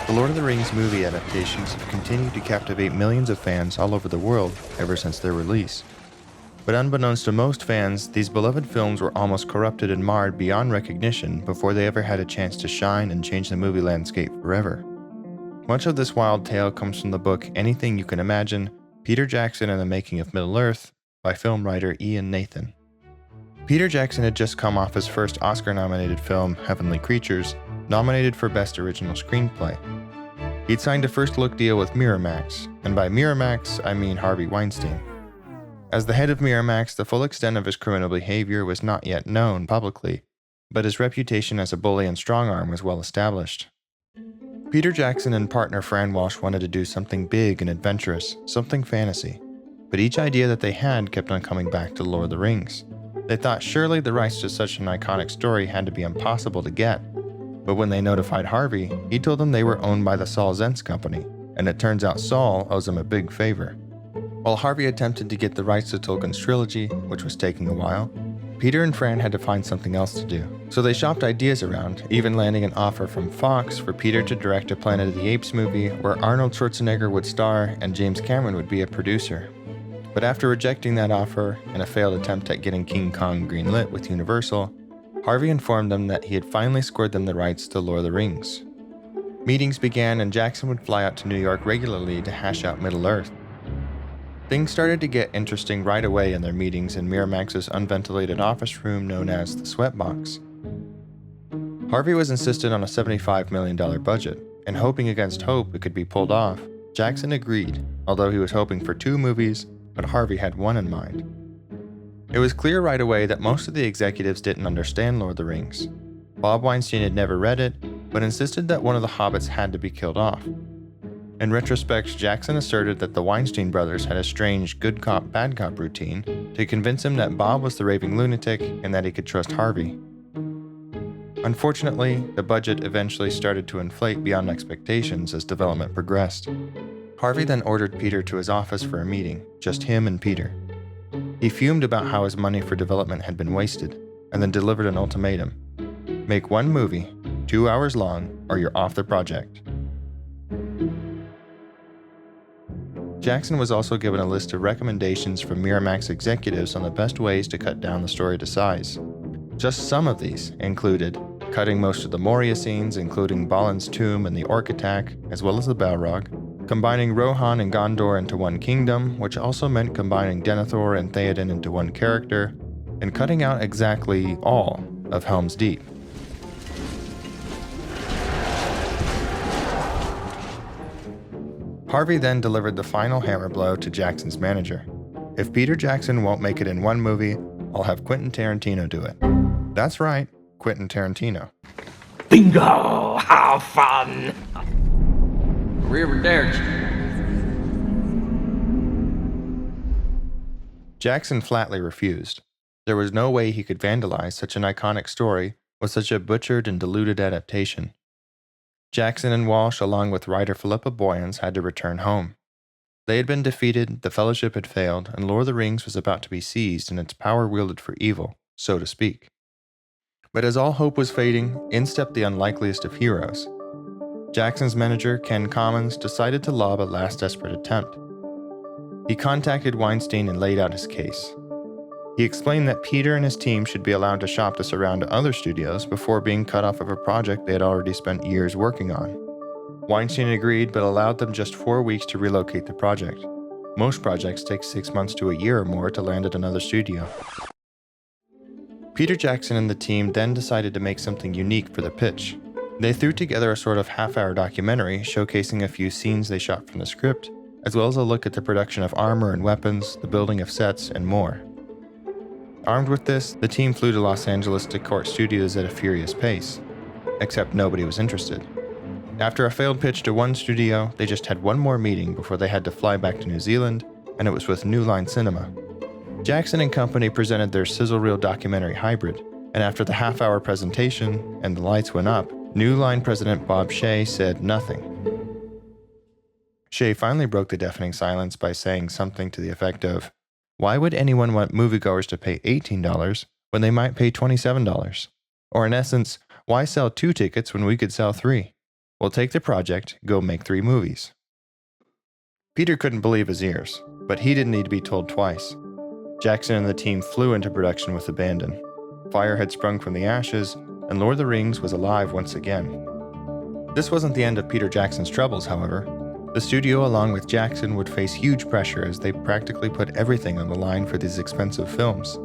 The Lord of the Rings movie adaptations have continued to captivate millions of fans all over the world ever since their release. But unbeknownst to most fans, these beloved films were almost corrupted and marred beyond recognition before they ever had a chance to shine and change the movie landscape forever. Much of this wild tale comes from the book Anything You Can Imagine, Peter Jackson and the Making of Middle-earth by film writer Ian Nathan. Peter Jackson had just come off his first Oscar-nominated film, Heavenly Creatures, nominated for Best Original Screenplay. He'd signed a first-look deal with Miramax, and by Miramax, I mean Harvey Weinstein. As the head of Miramax, the full extent of his criminal behavior was not yet known publicly, but his reputation as a bully and strong-arm was well established. Peter Jackson and partner Fran Walsh wanted to do something big and adventurous, something fantasy, but each idea that they had kept on coming back to Lord of the Rings. They thought surely the rights to such an iconic story had to be impossible to get, but when they notified Harvey, he told them they were owned by the Saul Zaentz Company, and it turns out Saul owes him a big favor. While Harvey attempted to get the rights to Tolkien's trilogy, which was taking a while, Peter and Fran had to find something else to do. So they shopped ideas around, even landing an offer from Fox for Peter to direct a Planet of the Apes movie where Arnold Schwarzenegger would star and James Cameron would be a producer. But after rejecting that offer and a failed attempt at getting King Kong greenlit with Universal, Harvey informed them that he had finally scored them the rights to Lord of the Rings. Meetings began and Jackson would fly out to New York regularly to hash out Middle-earth. Things started to get interesting right away in their meetings in Miramax's unventilated office room known as the Sweatbox. Harvey was insistent on a $75 million budget, and hoping against hope it could be pulled off, Jackson agreed, although he was hoping for 2 movies, but Harvey had one in mind. It was clear right away that most of the executives didn't understand Lord of the Rings. Bob Weinstein had never read it, but insisted that one of the hobbits had to be killed off. In retrospect, Jackson asserted that the Weinstein brothers had a strange good cop, bad cop routine to convince him that Bob was the raving lunatic and that he could trust Harvey. Unfortunately, the budget eventually started to inflate beyond expectations as development progressed. Harvey then ordered Peter to his office for a meeting, just him and Peter. He fumed about how his money for development had been wasted, and then delivered an ultimatum. Make one movie, 2 hours long, or you're off the project. Jackson was also given a list of recommendations from Miramax executives on the best ways to cut down the story to size. Just some of these included cutting most of the Moria scenes, including Balin's tomb and the orc attack, as well as the Balrog, combining Rohan and Gondor into one kingdom, which also meant combining Denethor and Theoden into one character, and cutting out exactly all of Helm's Deep. Harvey then delivered the final hammer blow to Jackson's manager. If Peter Jackson won't make it in one movie, I'll have Quentin Tarantino do it. That's right, Quentin Tarantino. Bingo! How fun! River Derrick. Jackson flatly refused. There was no way he could vandalize such an iconic story with such a butchered and diluted adaptation. Jackson and Walsh, along with writer Philippa Boyens, had to return home. They had been defeated, the Fellowship had failed, and Lord of the Rings was about to be seized and its power wielded for evil, so to speak. But as all hope was fading, in stepped the unlikeliest of heroes. Jackson's manager, Ken Commons, decided to lob a last desperate attempt. He contacted Weinstein and laid out his case. He explained that Peter and his team should be allowed to shop this around to other studios before being cut off of a project they had already spent years working on. Weinstein agreed, but allowed them just 4 weeks to relocate the project. Most projects take 6 months to a year or more to land at another studio. Peter Jackson and the team then decided to make something unique for the pitch. They threw together a sort of half-hour documentary showcasing a few scenes they shot from the script, as well as a look at the production of armor and weapons, the building of sets, and more. Armed with this, the team flew to Los Angeles to court studios at a furious pace. Except nobody was interested. After a failed pitch to one studio, they just had one more meeting before they had to fly back to New Zealand, and it was with New Line Cinema. Jackson and company presented their sizzle reel documentary hybrid, and after the half-hour presentation and the lights went up, New Line president Bob Shea said nothing. Shea finally broke the deafening silence by saying something to the effect of, "Why would anyone want moviegoers to pay $18 when they might pay $27? Or in essence, why sell 2 tickets when we could sell 3? We'll take the project, go make 3 movies. Peter couldn't believe his ears, but he didn't need to be told twice. Jackson and the team flew into production with abandon. Fire had sprung from the ashes, and Lord of the Rings was alive once again. This wasn't the end of Peter Jackson's troubles, however. The studio, along with Jackson, would face huge pressure as they practically put everything on the line for these expensive films.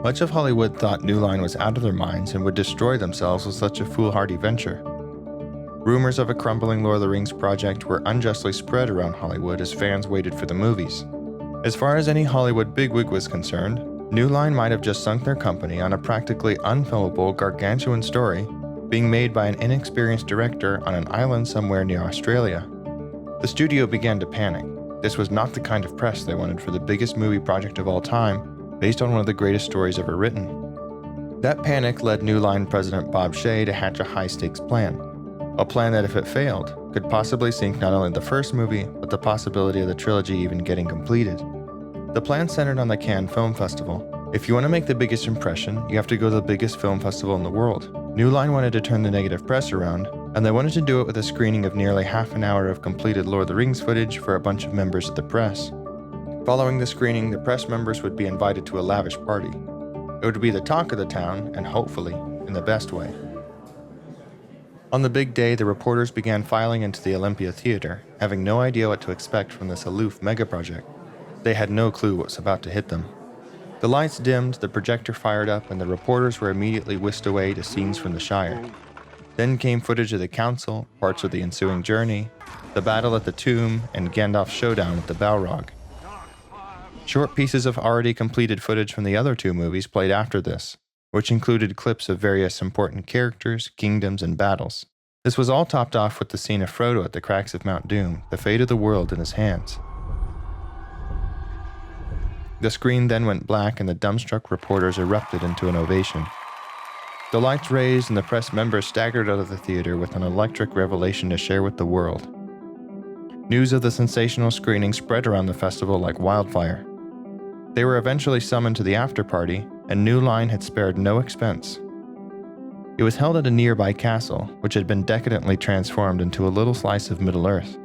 Much of Hollywood thought New Line was out of their minds and would destroy themselves with such a foolhardy venture. Rumors of a crumbling Lord of the Rings project were unjustly spread around Hollywood as fans waited for the movies. As far as any Hollywood bigwig was concerned, New Line might have just sunk their company on a practically unfilmable gargantuan story being made by an inexperienced director on an island somewhere near Australia. The studio began to panic. This was not the kind of press they wanted for the biggest movie project of all time, based on one of the greatest stories ever written. That panic led New Line president Bob Shaye to hatch a high-stakes plan. A plan that, if it failed, could possibly sink not only the first movie, but the possibility of the trilogy even getting completed. The plan centered on the Cannes Film Festival. If you want to make the biggest impression, you have to go to the biggest film festival in the world. New Line wanted to turn the negative press around, and they wanted to do it with a screening of nearly half an hour of completed Lord of the Rings footage for a bunch of members of the press. Following the screening, the press members would be invited to a lavish party. It would be the talk of the town, and hopefully, in the best way. On the big day, the reporters began filing into the Olympia Theater, having no idea what to expect from this aloof mega-project. They had no clue what was about to hit them. The lights dimmed, the projector fired up, and the reporters were immediately whisked away to scenes from the Shire. Then came footage of the council, parts of the ensuing journey, the battle at the tomb, and Gandalf's showdown with the Balrog. Short pieces of already completed footage from the other 2 movies played after this, which included clips of various important characters, kingdoms, and battles. This was all topped off with the scene of Frodo at the crags of Mount Doom, the fate of the world in his hands. The screen then went black and the dumbstruck reporters erupted into an ovation. The lights raised and the press members staggered out of the theater with an electric revelation to share with the world. News of the sensational screening spread around the festival like wildfire. They were eventually summoned to the after-party, and New Line had spared no expense. It was held at a nearby castle, which had been decadently transformed into a little slice of Middle-earth.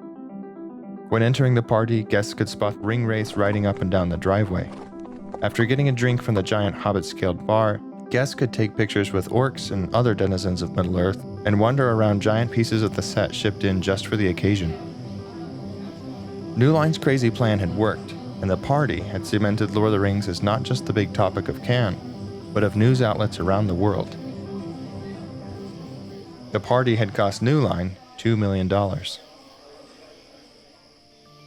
When entering the party, guests could spot ringwraiths riding up and down the driveway. After getting a drink from the giant hobbit-scaled bar, guests could take pictures with orcs and other denizens of Middle-earth and wander around giant pieces of the set shipped in just for the occasion. New Line's crazy plan had worked, and the party had cemented Lord of the Rings as not just the big topic of Cannes, but of news outlets around the world. The party had cost New Line $2 million.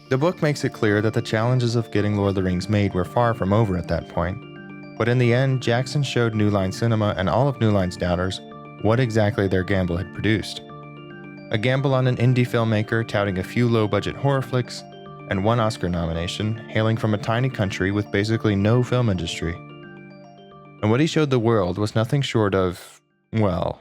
The book makes it clear that the challenges of getting Lord of the Rings made were far from over at that point, but in the end, Jackson showed New Line Cinema and all of New Line's doubters what exactly their gamble had produced. A gamble on an indie filmmaker touting a few low-budget horror flicks, and 1 Oscar nomination, hailing from a tiny country with basically no film industry. And what he showed the world was nothing short of, well...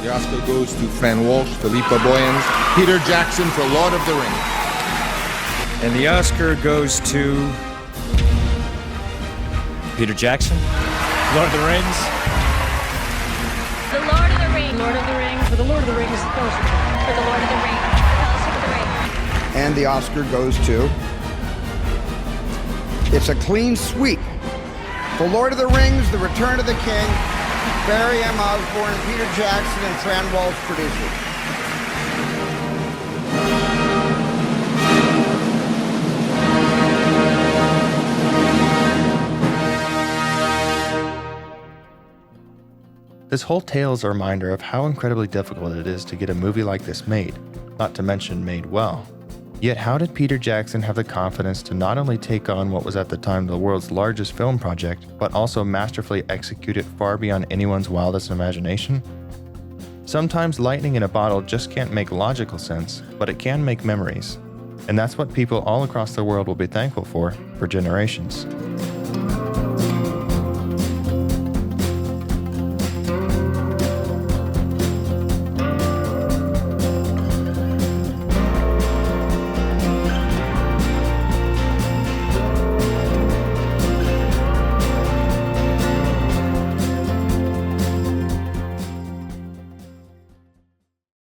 The Oscar goes to Fran Walsh, Philippa Boyens, Peter Jackson for Lord of the Rings. And the Oscar goes to Peter Jackson, Lord of the Rings. The Lord of the Rings. Lord of the Rings. For the Lord of the Rings. For the Lord of the Rings. Fellowship of the Ring. And the Oscar goes to... It's a clean sweep. For Lord of the Rings, The Return of the King, Barry M. Osborne, Peter Jackson, and Fran Walsh producers. This whole tale is a reminder of how incredibly difficult it is to get a movie like this made, not to mention made well. Yet how did Peter Jackson have the confidence to not only take on what was at the time the world's largest film project, but also masterfully execute it far beyond anyone's wildest imagination? Sometimes lightning in a bottle just can't make logical sense, but it can make memories. And that's what people all across the world will be thankful for generations.